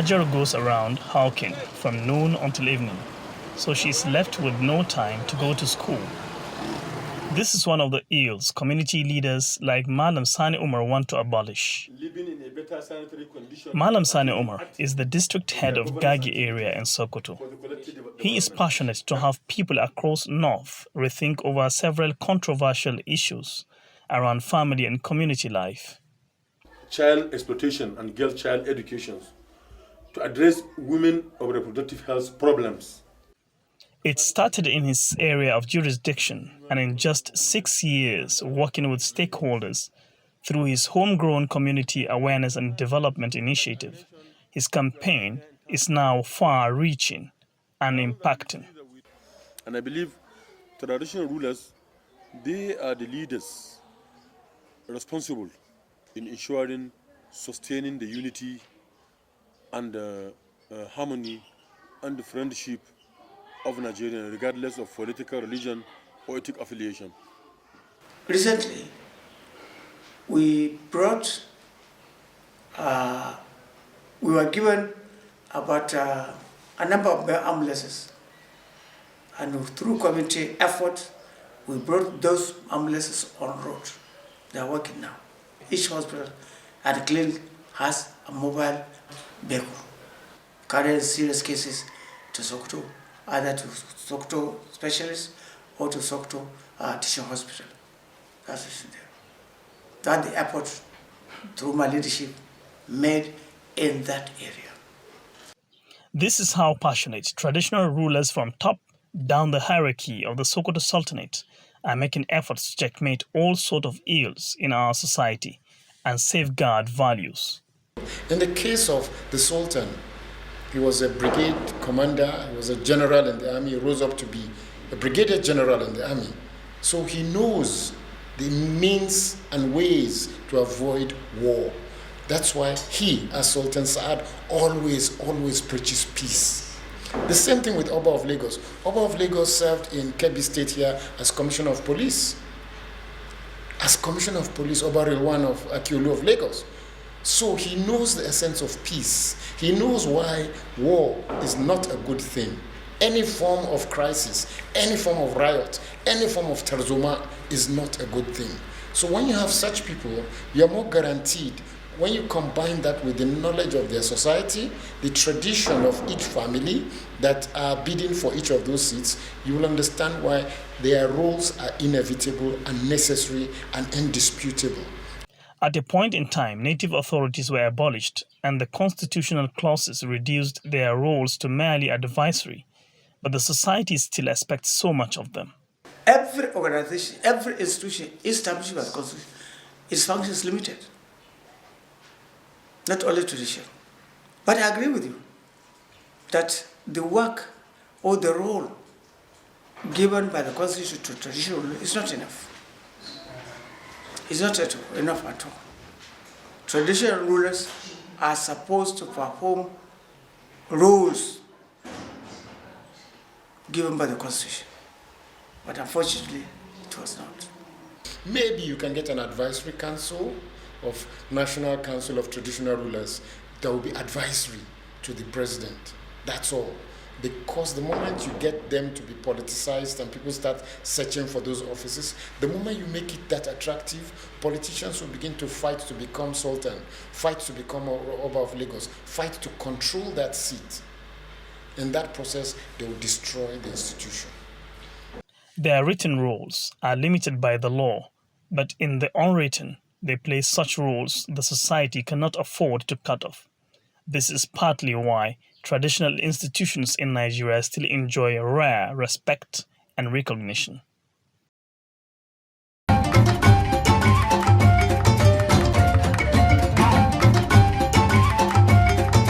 Hajara goes around hawking from noon until evening, so she is left with no time to go to school. This is one of the ills community leaders like Malam Sani Umar want to abolish. Malam Sani Umar is the district head of Gagi area in Sokoto. He is passionate to have people across North rethink over several controversial issues around family and community life. Child exploitation and girl child education to address women of reproductive health problems. It started in his area of jurisdiction, and in just 6 years working with stakeholders through his homegrown community awareness and development initiative, his campaign is now far-reaching and impacting. And I believe traditional rulers, they are the leaders responsible in ensuring, sustaining the unity and harmony and the friendship of Nigeria, regardless of political, religion, or ethnic affiliation. Recently, we were given about a number of ambulances, and through community effort, we brought those ambulances on road. They are working now. Each hospital and clinic has a mobile vehicle carrying serious cases to Sokoto, either to Sokoto specialists or to Sokoto teaching hospital. That's it there. That's the effort through my leadership made in that area. This is how passionate traditional rulers from top down the hierarchy of the Sokoto Sultanate are making efforts to checkmate all sorts of ills in our society and safeguard values. In the case of the Sultan, he was a brigade commander, he was a general in the army, he rose up to be a brigadier general in the army. So he knows the means and ways to avoid war. That's why he, as Sultan Saad, always preaches peace. The same thing with Oba of Lagos. Oba of Lagos served in Kebbi State here as Commissioner of Police. As Commissioner of Police, Oba Rilwan of Akiolu of Lagos. So he knows the essence of peace. He knows why war is not a good thing. Any form of crisis, any form of riot, any form of tarzoma is not a good thing. So when you have such people, you're more guaranteed. When you combine that with the knowledge of their society, the tradition of each family that are bidding for each of those seats, you will understand why their roles are inevitable and necessary and indisputable. At a point in time, native authorities were abolished and the constitutional clauses reduced their roles to merely advisory, but the society still expects so much of them. Every organization, every institution established by the Constitution, its function is limited. Not only tradition. But I agree with you that the work or the role given by the Constitution to traditional is not enough. It's not enough at all. Traditional rulers are supposed to perform roles given by the Constitution. But unfortunately, it was not. Maybe you can get an advisory council of National Council of Traditional Rulers that will be advisory to the president. That's all. Because the moment you get them to be politicized and people start searching for those offices, the moment you make it that attractive, politicians will begin to fight to become Sultan, fight to become Oba of Lagos, fight to control that seat. In that process, they will destroy the institution. Their written roles are limited by the law, but in the unwritten, they play such roles the society cannot afford to cut off. This is partly why traditional institutions in Nigeria still enjoy rare respect and recognition.